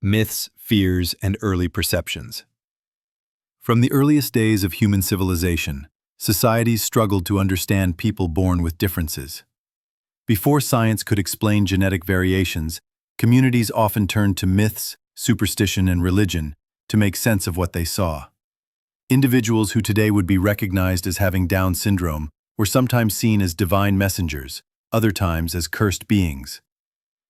myths, fears, and early perceptions. From the earliest days of human civilization, societies struggled to understand people born with differences. Before science could explain genetic variations, communities often turned to myths, superstition, and religion to make sense of what they saw. Individuals who today would be recognized as having Down syndrome were sometimes seen as divine messengers, other times as cursed beings.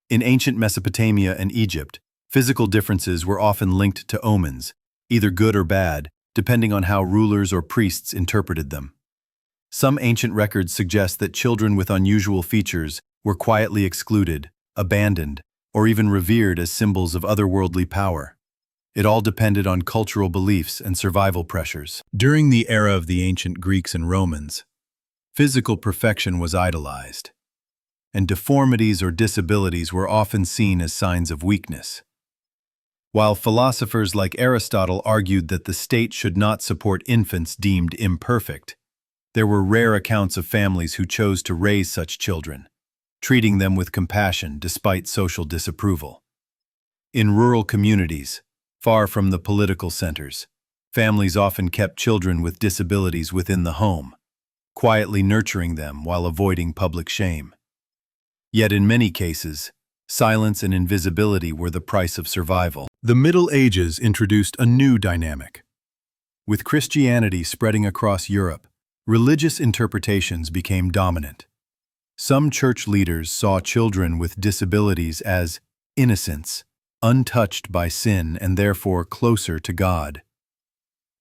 In ancient Mesopotamia and Egypt, physical differences were often linked to omens, either good or bad, depending on how rulers or priests interpreted them. Some ancient records suggest that children with unusual features were quietly excluded, abandoned, or even revered as symbols of otherworldly power. It all depended on cultural beliefs and survival pressures. During the era of the ancient Greeks and Romans, physical perfection was idolized, and deformities or disabilities were often seen as signs of weakness. While philosophers like Aristotle argued that the state should not support infants deemed imperfect, there were rare accounts of families who chose to raise such children, treating them with compassion despite social disapproval. In rural communities, far from the political centers, families often kept children with disabilities within the home, quietly nurturing them while avoiding public shame. Yet in many cases, silence and invisibility were the price of survival. The Middle Ages introduced a new dynamic. With Christianity spreading across Europe, religious interpretations became dominant. Some church leaders saw children with disabilities as innocents, untouched by sin and therefore closer to God.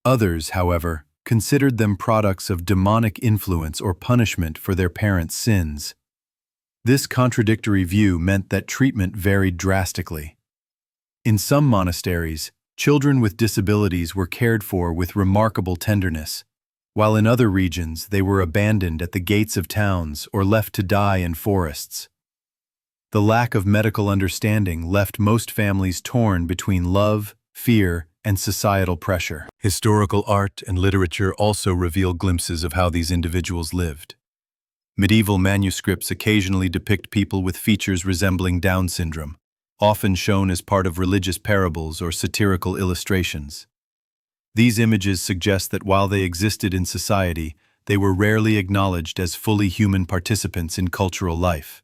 Others, however, considered them products of demonic influence or punishment for their parents' sins. This contradictory view meant that treatment varied drastically. In some monasteries, children with disabilities were cared for with remarkable tenderness, while in other regions they were abandoned at the gates of towns or left to die in forests. The lack of medical understanding left most families torn between love, fear, and societal pressure. Historical art and literature also reveal glimpses of how these individuals lived. Medieval manuscripts occasionally depict people with features resembling Down syndrome, often shown as part of religious parables or satirical illustrations. These images suggest that while they existed in society, they were rarely acknowledged as fully human participants in cultural life.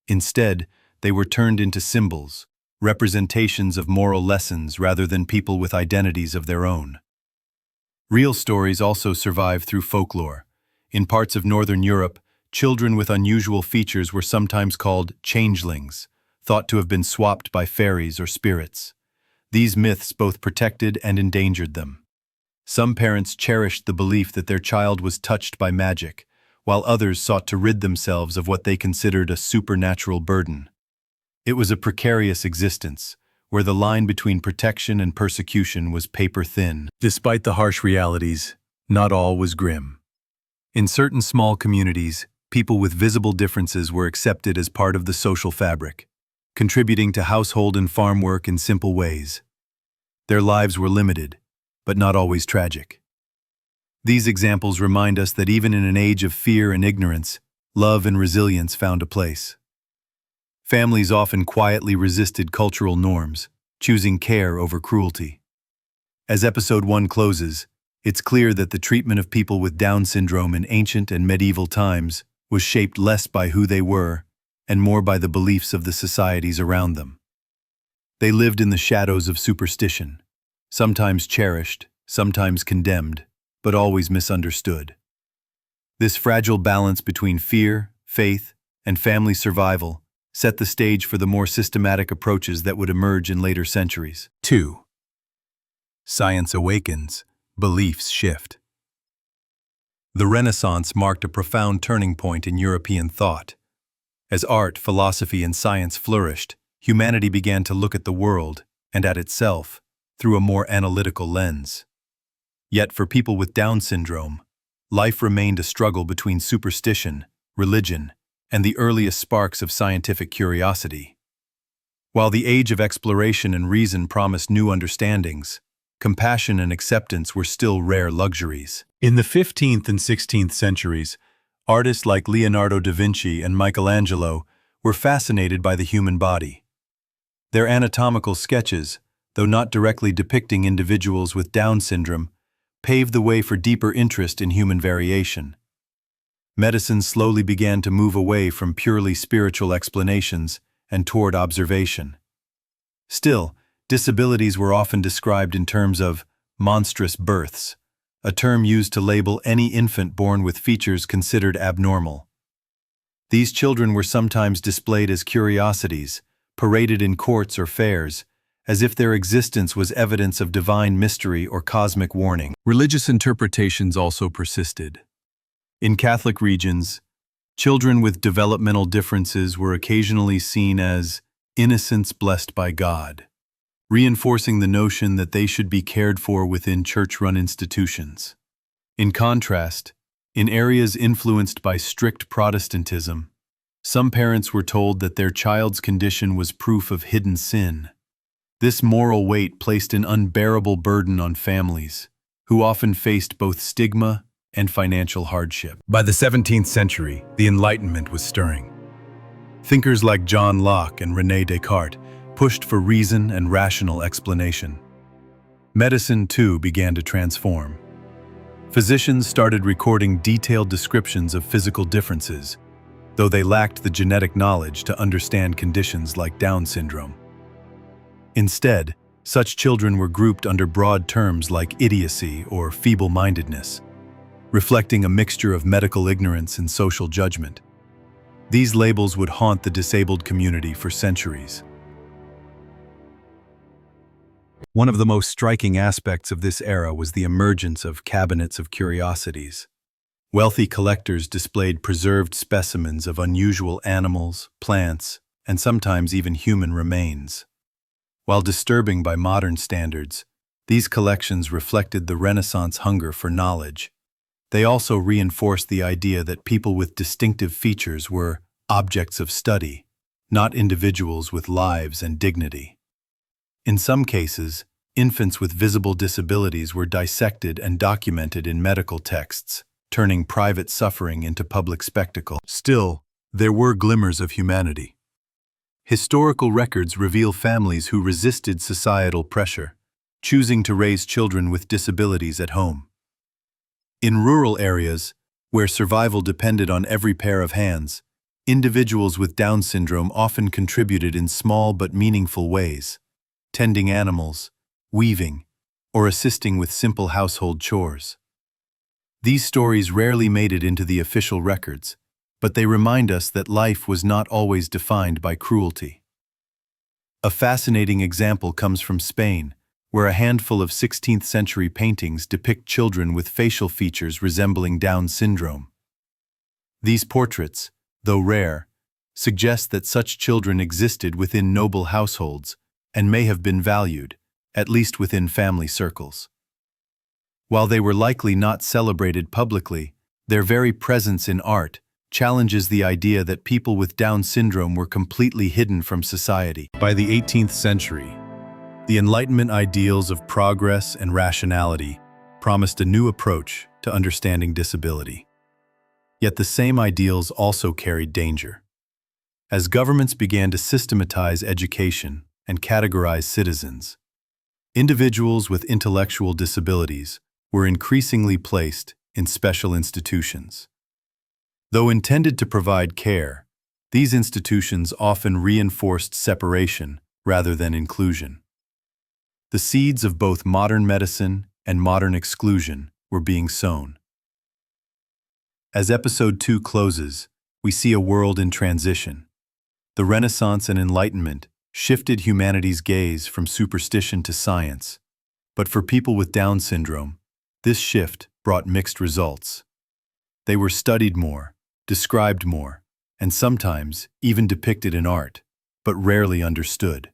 Instead, they were turned into symbols, representations of moral lessons rather than people with identities of their own. Real stories also survive through folklore. In parts of Northern Europe, children with unusual features were sometimes called changelings, thought to have been swapped by fairies or spirits. These myths both protected and endangered them. Some parents cherished the belief that their child was touched by magic, while others sought to rid themselves of what they considered a supernatural burden. It was a precarious existence, where the line between protection and persecution was paper-thin. Despite the harsh realities, not all was grim. In certain small communities, people with visible differences were accepted as part of the social fabric, contributing to household and farm work in simple ways. Their lives were limited, but not always tragic. These examples remind us that even in an age of fear and ignorance, love and resilience found a place. Families often quietly resisted cultural norms, choosing care over cruelty. As Episode 1 closes, it's clear that the treatment of people with Down syndrome in ancient and medieval times was shaped less by who they were and more by the beliefs of the societies around them. They lived in the shadows of superstition, sometimes cherished, sometimes condemned, but always misunderstood. This fragile balance between fear, faith, and family survival set the stage for the more systematic approaches that would emerge in later centuries. 2. Science awakens, beliefs shift. The Renaissance marked a profound turning point in European thought. As art, philosophy, and science flourished, humanity began to look at the world, and at itself, through a more analytical lens. Yet for people with Down syndrome, life remained a struggle between superstition, religion, and the earliest sparks of scientific curiosity. While the age of exploration and reason promised new understandings, compassion and acceptance were still rare luxuries. In the 15th and 16th centuries, artists like Leonardo da Vinci and Michelangelo were fascinated by the human body. Their anatomical sketches, though not directly depicting individuals with Down syndrome, paved the way for deeper interest in human variation. Medicine slowly began to move away from purely spiritual explanations and toward observation. Still, disabilities were often described in terms of monstrous births, a term used to label any infant born with features considered abnormal. These children were sometimes displayed as curiosities, paraded in courts or fairs, as if their existence was evidence of divine mystery or cosmic warning. Religious interpretations also persisted. In Catholic regions, children with developmental differences were occasionally seen as innocents blessed by God, reinforcing the notion that they should be cared for within church-run institutions. In contrast, in areas influenced by strict Protestantism, some parents were told that their child's condition was proof of hidden sin. This moral weight placed an unbearable burden on families, who often faced both stigma and financial hardship. By the 17th century, the Enlightenment was stirring. Thinkers like John Locke and René Descartes pushed for reason and rational explanation. Medicine, too, began to transform. Physicians started recording detailed descriptions of physical differences, though they lacked the genetic knowledge to understand conditions like Down syndrome. Instead, such children were grouped under broad terms like idiocy or feeble-mindedness, reflecting a mixture of medical ignorance and social judgment. These labels would haunt the disabled community for centuries. One of the most striking aspects of this era was the emergence of cabinets of curiosities. Wealthy collectors displayed preserved specimens of unusual animals, plants, and sometimes even human remains. While disturbing by modern standards, these collections reflected the Renaissance hunger for knowledge. They also reinforced the idea that people with distinctive features were objects of study, not individuals with lives and dignity. In some cases, infants with visible disabilities were dissected and documented in medical texts, turning private suffering into public spectacle. Still, there were glimmers of humanity. Historical records reveal families who resisted societal pressure, choosing to raise children with disabilities at home. In rural areas, where survival depended on every pair of hands, individuals with Down syndrome often contributed in small but meaningful ways, tending animals, weaving, or assisting with simple household chores. These stories rarely made it into the official records, but they remind us that life was not always defined by cruelty. A fascinating example comes from Spain, where a handful of 16th-century paintings depict children with facial features resembling Down syndrome. These portraits, though rare, suggest that such children existed within noble households and may have been valued, at least within family circles. While they were likely not celebrated publicly, their very presence in art challenges the idea that people with Down syndrome were completely hidden from society. By the 18th century, the Enlightenment ideals of progress and rationality promised a new approach to understanding disability. Yet the same ideals also carried danger. As governments began to systematize education and categorize citizens, individuals with intellectual disabilities were increasingly placed in special institutions. Though intended to provide care, these institutions often reinforced separation rather than inclusion. The seeds of both modern medicine and modern exclusion were being sown. As Episode 2 closes, we see a world in transition. The Renaissance and Enlightenment shifted humanity's gaze from superstition to science, but for people with Down syndrome, this shift brought mixed results. They were studied more, described more, and sometimes even depicted in art, but rarely understood.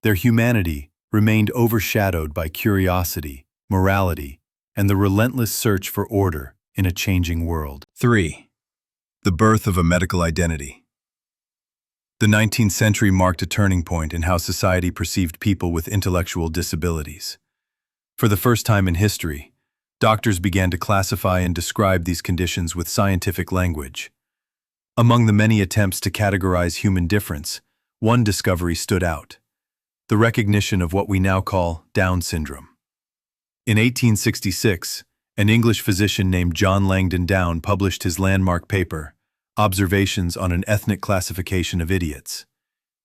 Their humanity remained overshadowed by curiosity, morality, and the relentless search for order in a changing world. 3. The birth of a medical identity. The 19th century marked a turning point in how society perceived people with intellectual disabilities. For the first time in history, doctors began to classify and describe these conditions with scientific language. Among the many attempts to categorize human difference, one discovery stood out: the recognition of what we now call Down syndrome. In 1866, an English physician named John Langdon Down published his landmark paper, Observations on an Ethnic Classification of Idiots.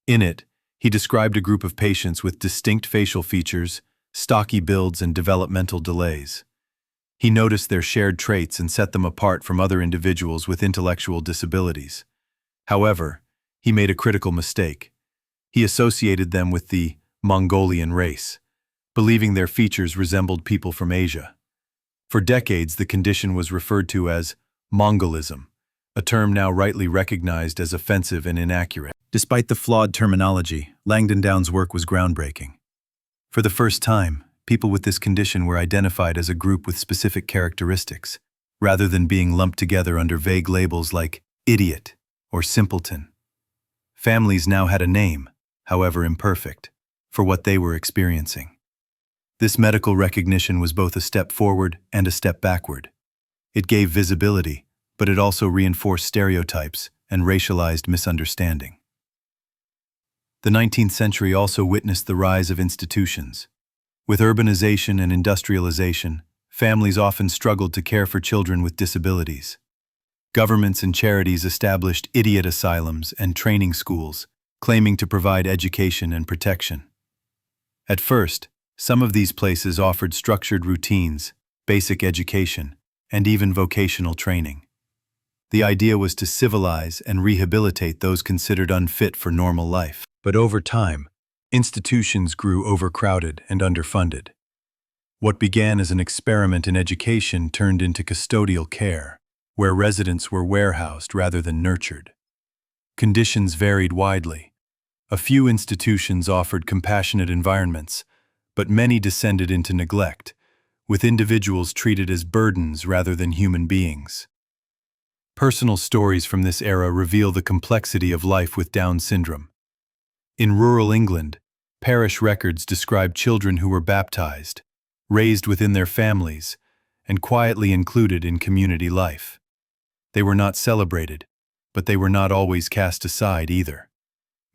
In it, he described a group of patients with distinct facial features, stocky builds, and developmental delays. He noticed their shared traits and set them apart from other individuals with intellectual disabilities. However, he made a critical mistake. He associated them with the Mongolian race, believing their features resembled people from Asia. For decades, the condition was referred to as Mongolism, a term now rightly recognized as offensive and inaccurate. Despite the flawed terminology, Langdon Down's work was groundbreaking. For the first time, people with this condition were identified as a group with specific characteristics, rather than being lumped together under vague labels like idiot or simpleton. Families now had a name, however imperfect, for what they were experiencing. This medical recognition was both a step forward and a step backward. It gave visibility, but it also reinforced stereotypes and racialized misunderstanding. The 19th century also witnessed the rise of institutions. With urbanization and industrialization, families often struggled to care for children with disabilities. Governments and charities established idiot asylums and training schools, claiming to provide education and protection. At first, some of these places offered structured routines, basic education, and even vocational training. The idea was to civilize and rehabilitate those considered unfit for normal life. But over time, institutions grew overcrowded and underfunded. What began as an experiment in education turned into custodial care, where residents were warehoused rather than nurtured. Conditions varied widely. A few institutions offered compassionate environments, but many descended into neglect, with individuals treated as burdens rather than human beings. Personal stories from this era reveal the complexity of life with Down syndrome. In rural England, parish records describe children who were baptized, raised within their families, and quietly included in community life. They were not celebrated, but they were not always cast aside either.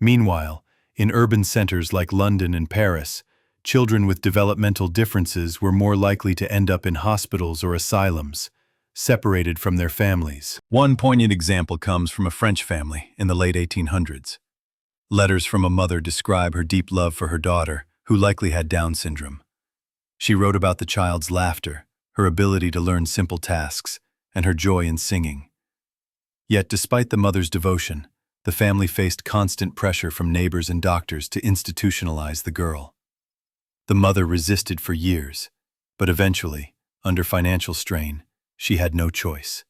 Meanwhile, in urban centers like London and Paris, children with developmental differences were more likely to end up in hospitals or asylums, separated from their families. One poignant example comes from a French family in the late 1800s. Letters from a mother describe her deep love for her daughter, who likely had Down syndrome. She wrote about the child's laughter, her ability to learn simple tasks, and her joy in singing. Yet, despite the mother's devotion, the family faced constant pressure from neighbors and doctors to institutionalize the girl. The mother resisted for years, but eventually, under financial strain, she had no choice.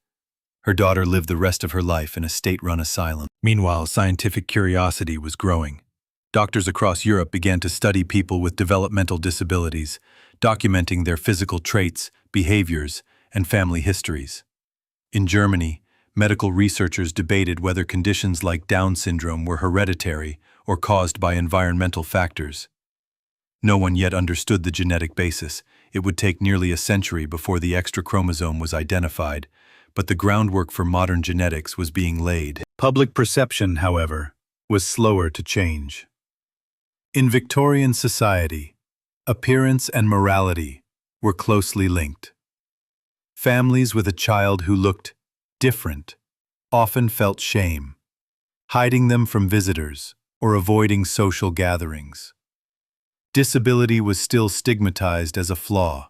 Her daughter lived the rest of her life in a state-run asylum. Meanwhile, scientific curiosity was growing. Doctors across Europe began to study people with developmental disabilities, documenting their physical traits, behaviors, and family histories. In Germany, medical researchers debated whether conditions like Down syndrome were hereditary or caused by environmental factors. No one yet understood the genetic basis. It would take nearly a century before the extra chromosome was identified, but the groundwork for modern genetics was being laid. Public perception, however, was slower to change. In Victorian society, appearance and morality were closely linked. Families with a child who looked different often felt shame, hiding them from visitors or avoiding social gatherings. Disability was still stigmatized as a flaw,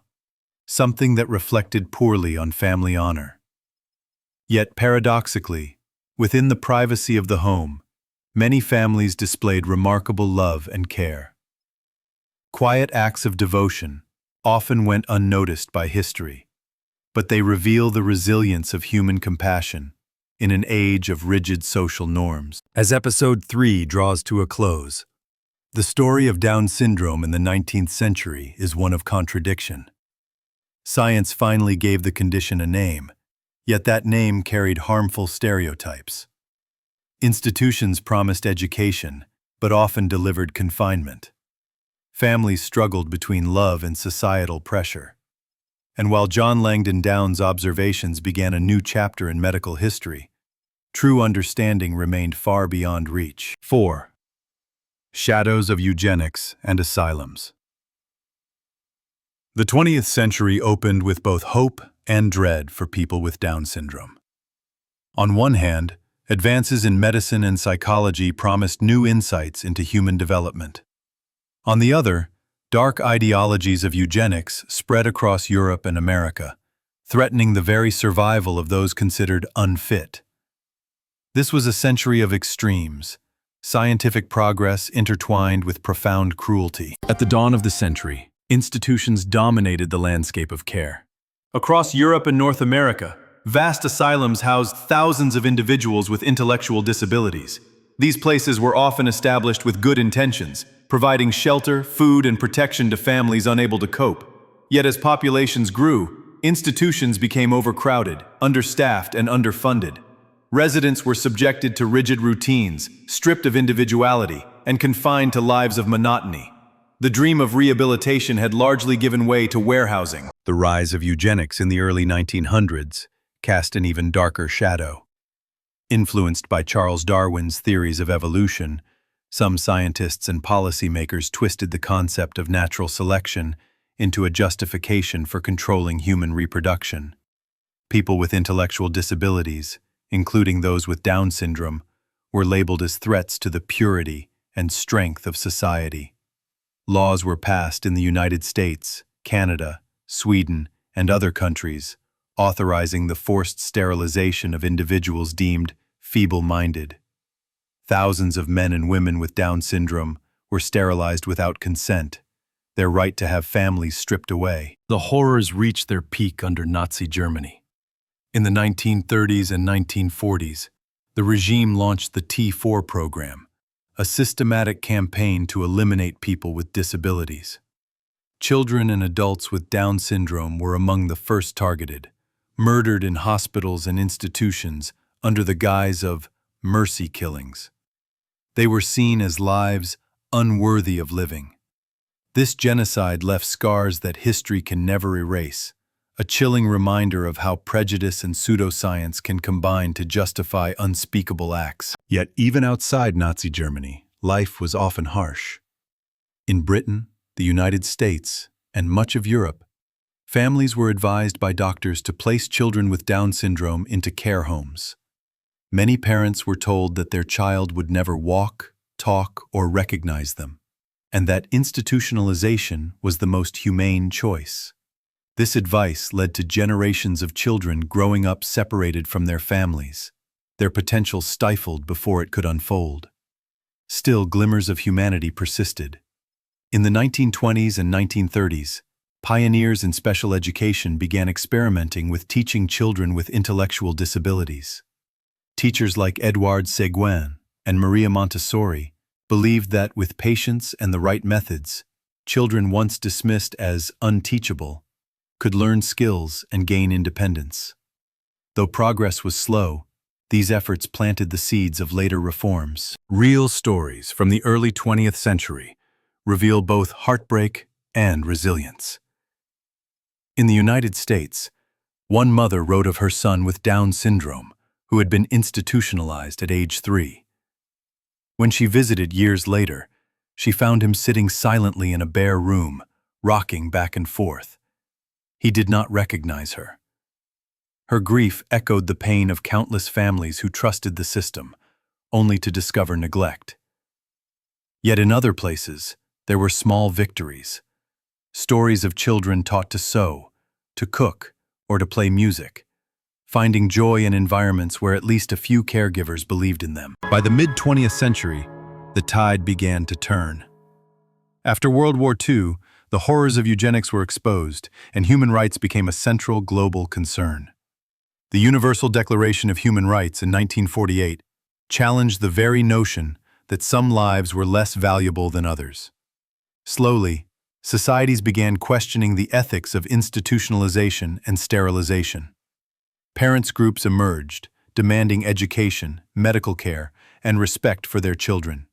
something that reflected poorly on family honor. Yet paradoxically, within the privacy of the home, many families displayed remarkable love and care. Quiet acts of devotion often went unnoticed by history, but they reveal the resilience of human compassion in an age of rigid social norms. As Episode 3 draws to a close, the story of Down syndrome in the 19th century is one of contradiction. Science finally gave the condition a name, yet that name carried harmful stereotypes. Institutions promised education, but often delivered confinement. Families struggled between love and societal pressure. And while John Langdon Down's observations began a new chapter in medical history, true understanding remained far beyond reach. 4. Shadows of eugenics and asylums. The 20th century opened with both hope and dread for people with Down syndrome. On one hand, advances in medicine and psychology promised new insights into human development. On the other, dark ideologies of eugenics spread across Europe and America, threatening the very survival of those considered unfit. This was a century of extremes, scientific progress intertwined with profound cruelty. At the dawn of the century, institutions dominated the landscape of care. Across Europe and North America, vast asylums housed thousands of individuals with intellectual disabilities. These places were often established with good intentions, providing shelter, food, and protection to families unable to cope. Yet as populations grew, institutions became overcrowded, understaffed, and underfunded. Residents were subjected to rigid routines, stripped of individuality, and confined to lives of monotony. The dream of rehabilitation had largely given way to warehousing. The rise of eugenics in the early 1900s cast an even darker shadow. Influenced by Charles Darwin's theories of evolution, some scientists and policymakers twisted the concept of natural selection into a justification for controlling human reproduction. People with intellectual disabilities, including those with Down syndrome, were labeled as threats to the purity and strength of society. Laws were passed in the United States, Canada, Sweden, and other countries, authorizing the forced sterilization of individuals deemed feeble-minded. Thousands of men and women with Down syndrome were sterilized without consent, their right to have families stripped away. The horrors reached their peak under Nazi Germany. In the 1930s and 1940s, the regime launched the T4 program, a systematic campaign to eliminate people with disabilities. Children and adults with Down syndrome were among the first targeted, murdered in hospitals and institutions under the guise of mercy killings. They were seen as lives unworthy of living. This genocide left scars that history can never erase, a chilling reminder of how prejudice and pseudoscience can combine to justify unspeakable acts. Yet even outside Nazi Germany, life was often harsh. In Britain, the United States, and much of Europe, families were advised by doctors to place children with Down syndrome into care homes. Many parents were told that their child would never walk, talk, or recognize them, and that institutionalization was the most humane choice. This advice led to generations of children growing up separated from their families, their potential stifled before it could unfold. Still, glimmers of humanity persisted. In the 1920s and 1930s, pioneers in special education began experimenting with teaching children with intellectual disabilities. Teachers like Edouard Seguin and Maria Montessori believed that with patience and the right methods, children once dismissed as unteachable could learn skills and gain independence. Though progress was slow, these efforts planted the seeds of later reforms. Real stories from the early 20th century reveal both heartbreak and resilience. In the United States, one mother wrote of her son with Down syndrome who had been institutionalized at age 3. When she visited years later, she found him sitting silently in a bare room, rocking back and forth. He did not recognize her. Her grief echoed the pain of countless families who trusted the system, only to discover neglect. Yet in other places, there were small victories. Stories of children taught to sew, to cook, or to play music, finding joy in environments where at least a few caregivers believed in them. By the mid-20th century, the tide began to turn. After World War II, the horrors of eugenics were exposed, and human rights became a central global concern. The Universal Declaration of Human Rights in 1948 challenged the very notion that some lives were less valuable than others. Slowly, societies began questioning the ethics of institutionalization and sterilization. Parents' groups emerged, demanding education, medical care, and respect for their children.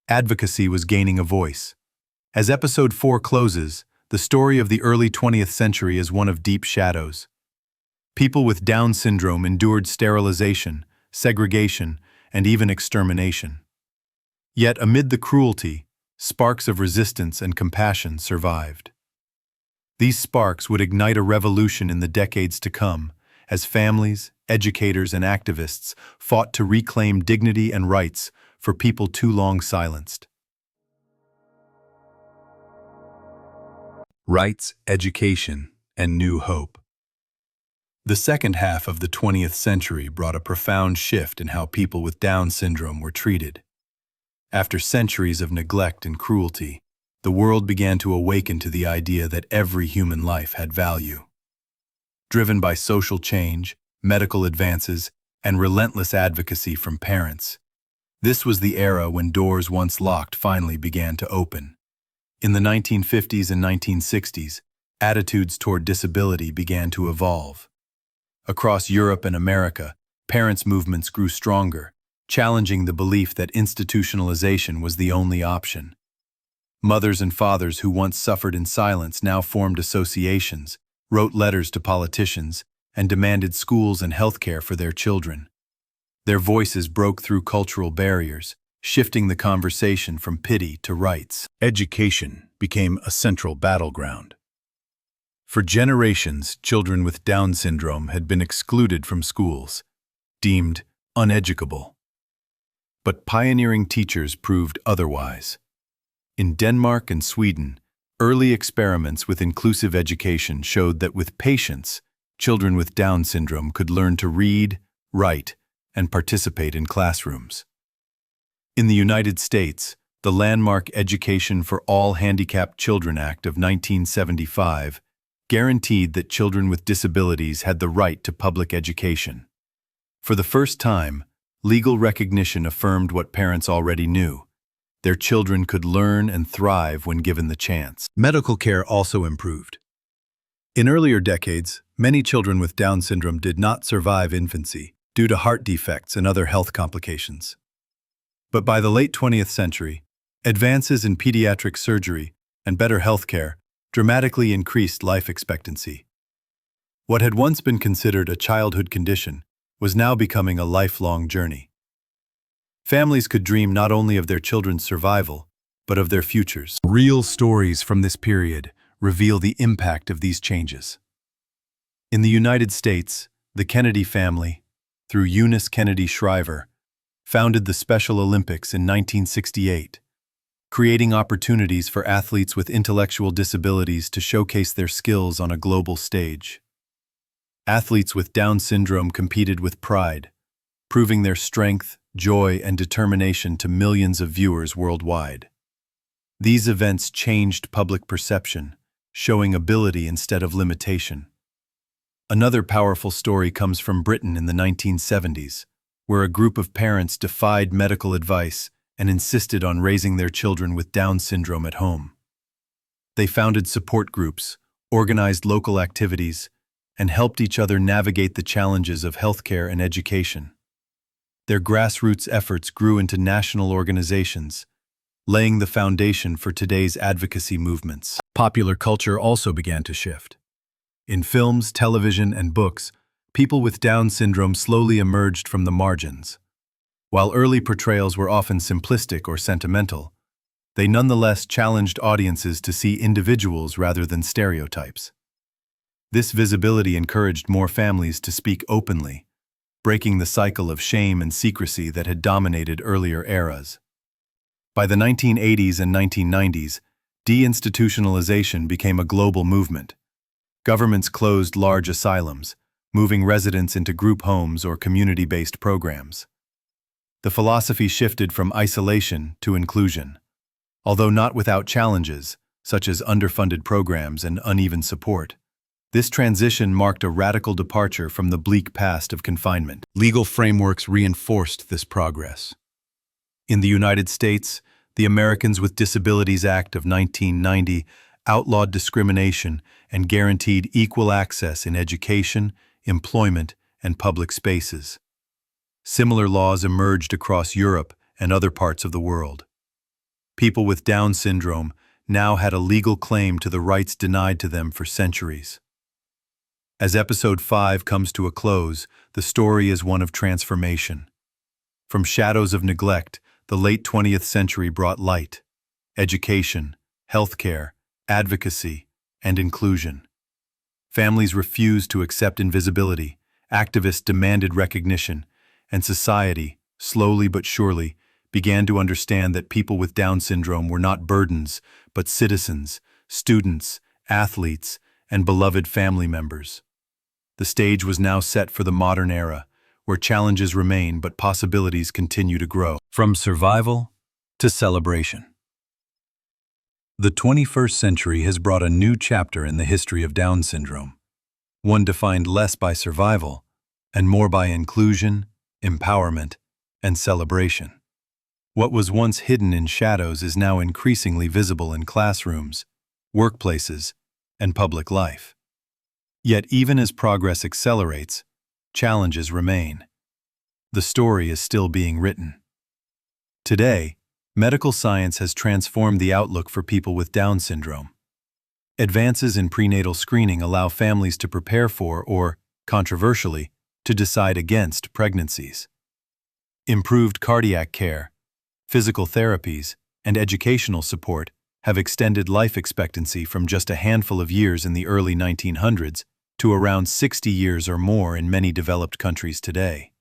Advocacy was gaining a voice. As Episode 4 closes, the story of the early 20th century is one of deep shadows. People with Down syndrome endured sterilization, segregation, and even extermination. Yet amid the cruelty, sparks of resistance and compassion survived. These sparks would ignite a revolution in the decades to come, as families, educators, and activists fought to reclaim dignity and rights for people too long silenced. Rights, education, and new hope. The second half of the 20th century brought a profound shift in how people with Down syndrome were treated. After centuries of neglect and cruelty, the world began to awaken to the idea that every human life had value. Driven by social change, medical advances, and relentless advocacy from parents, this was the era when doors once locked finally began to open. In the 1950s and 1960s, attitudes toward disability began to evolve. Across Europe and America, parents' movements grew stronger, challenging the belief that institutionalization was the only option. Mothers and fathers who once suffered in silence now formed associations, wrote letters to politicians, and demanded schools and healthcare for their children. Their voices broke through cultural barriers, shifting the conversation from pity to rights. Education became a central battleground. For generations, children with Down syndrome had been excluded from schools, deemed uneducable. But pioneering teachers proved otherwise. In Denmark and Sweden, early experiments with inclusive education showed that with patience, children with Down syndrome could learn to read, write, and participate in classrooms. In the United States, the landmark Education for All Handicapped Children Act of 1975 guaranteed that children with disabilities had the right to public education. For the first time, legal recognition affirmed what parents already knew. Their children could learn and thrive when given the chance. Medical care also improved. In earlier decades, many children with Down syndrome did not survive infancy due to heart defects and other health complications. But by the late 20th century, advances in pediatric surgery and better health care dramatically increased life expectancy. What had once been considered a childhood condition was now becoming a lifelong journey. Families could dream not only of their children's survival, but of their futures. Real stories from this period reveal the impact of these changes. In the United States, the Kennedy family, through Eunice Kennedy Shriver, founded the Special Olympics in 1968, creating opportunities for athletes with intellectual disabilities to showcase their skills on a global stage. Athletes with Down syndrome competed with pride, proving their strength, joy, and determination to millions of viewers worldwide. These events changed public perception, showing ability instead of limitation. Another powerful story comes from Britain in the 1970s, where a group of parents defied medical advice and insisted on raising their children with Down syndrome at home. They founded support groups, organized local activities, and helped each other navigate the challenges of healthcare and education. Their grassroots efforts grew into national organizations, laying the foundation for today's advocacy movements. Popular culture also began to shift. In films, television, and books, people with Down syndrome slowly emerged from the margins. While early portrayals were often simplistic or sentimental, they nonetheless challenged audiences to see individuals rather than stereotypes. This visibility encouraged more families to speak openly, breaking the cycle of shame and secrecy that had dominated earlier eras. By the 1980s and 1990s, deinstitutionalization became a global movement. Governments closed large asylums, moving residents into group homes or community-based programs. The philosophy shifted from isolation to inclusion, although not without challenges, such as underfunded programs and uneven support. This transition marked a radical departure from the bleak past of confinement. Legal frameworks reinforced this progress. In the United States, the Americans with Disabilities Act of 1990 outlawed discrimination and guaranteed equal access in education, employment, and public spaces. Similar laws emerged across Europe and other parts of the world. People with Down syndrome now had a legal claim to the rights denied to them for centuries. As Episode 5 comes to a close, the story is one of transformation. From shadows of neglect, the late 20th century brought light, education, healthcare, advocacy, and inclusion. Families refused to accept invisibility, activists demanded recognition, and society, slowly but surely, began to understand that people with Down syndrome were not burdens, but citizens, students, athletes, and beloved family members. The stage was now set for the modern era, where challenges remain but possibilities continue to grow. From survival to celebration. The 21st century has brought a new chapter in the history of Down syndrome, one defined less by survival and more by inclusion, empowerment, and celebration. What was once hidden in shadows is now increasingly visible in classrooms, workplaces, and public life. Yet even as progress accelerates, challenges remain. The story is still being written. Today, medical science has transformed the outlook for people with Down syndrome. Advances in prenatal screening allow families to prepare for or, controversially, to decide against pregnancies. Improved cardiac care, physical therapies, and educational support have extended life expectancy from just a handful of years in the early 1900s to around 60 years or more in many developed countries today.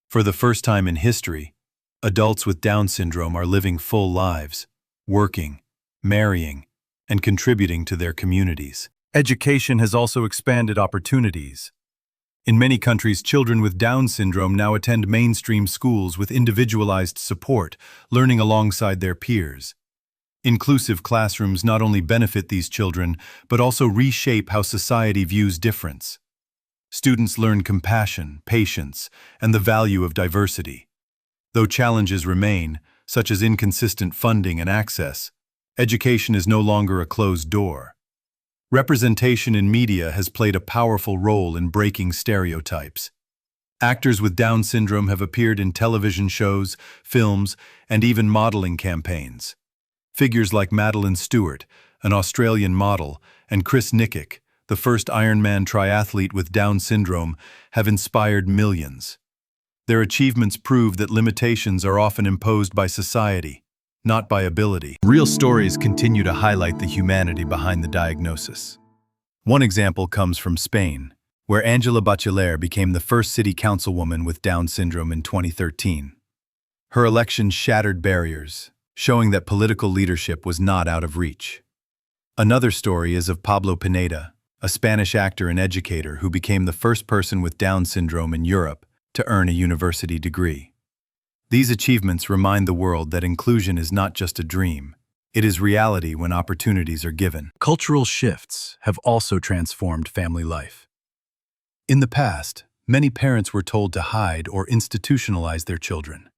For the first time in history, adults with Down syndrome are living full lives, working, marrying, and contributing to their communities. Education has also expanded opportunities. In many countries, children with Down syndrome now attend mainstream schools with individualized support, learning alongside their peers. Inclusive classrooms not only benefit these children, but also reshape how society views difference. Students learn compassion, patience, and the value of diversity. Though challenges remain, such as inconsistent funding and access, education is no longer a closed door. Representation in media has played a powerful role in breaking stereotypes. Actors with Down syndrome have appeared in television shows, films, and even modeling campaigns. Figures like Madeline Stewart, an Australian model, and Chris Nickick, the first Ironman triathlete with Down syndrome, have inspired millions. Their achievements prove that limitations are often imposed by society, not by ability. Real stories continue to highlight the humanity behind the diagnosis. One example comes from Spain, where Angela Bachiller became the first city councilwoman with Down syndrome in 2013. Her election shattered barriers, showing that political leadership was not out of reach. Another story is of Pablo Pineda, a Spanish actor and educator who became the first person with Down syndrome in Europe to earn a university degree. These achievements remind the world that inclusion is not just a dream, it is reality when opportunities are given. Cultural shifts have also transformed family life. In the past, many parents were told to hide or institutionalize their children.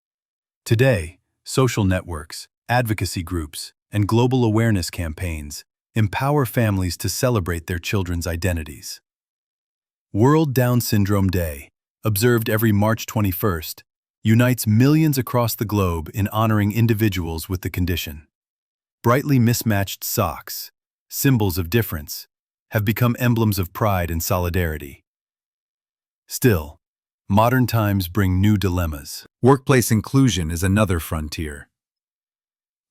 Today, social networks, advocacy groups, and global awareness campaigns empower families to celebrate their children's identities. World Down Syndrome Day, observed every March 21st, unites millions across the globe in honoring individuals with the condition. Brightly mismatched socks, symbols of difference, have become emblems of pride and solidarity. Still, modern times bring new dilemmas. Workplace inclusion is another frontier.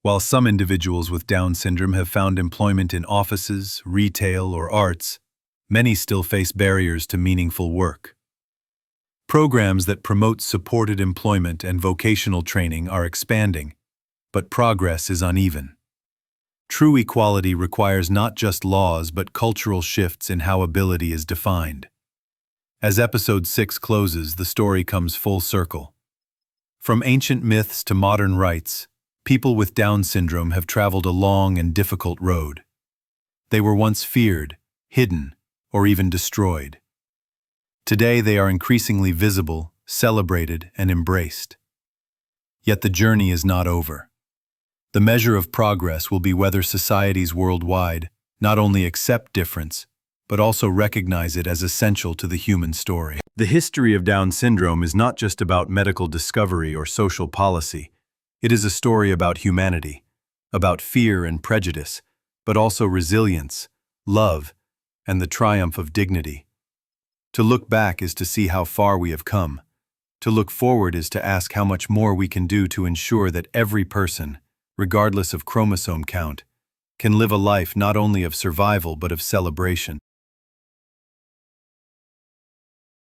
While some individuals with Down syndrome have found employment in offices, retail, or arts, many still face barriers to meaningful work. Programs that promote supported employment and vocational training are expanding, but progress is uneven. True equality requires not just laws but cultural shifts in how ability is defined. As episode 6 closes, the story comes full circle. From ancient myths to modern rights, people with Down syndrome have traveled a long and difficult road. They were once feared, hidden, or even destroyed. Today they are increasingly visible, celebrated, and embraced. Yet the journey is not over. The measure of progress will be whether societies worldwide not only accept difference, but also recognize it as essential to the human story. The history of Down syndrome is not just about medical discovery or social policy. It is a story about humanity, about fear and prejudice, but also resilience, love, and the triumph of dignity. To look back is to see how far we have come, To look forward is to ask how much more we can do to ensure that every person, regardless of chromosome count, can live a life not only of survival but of celebration.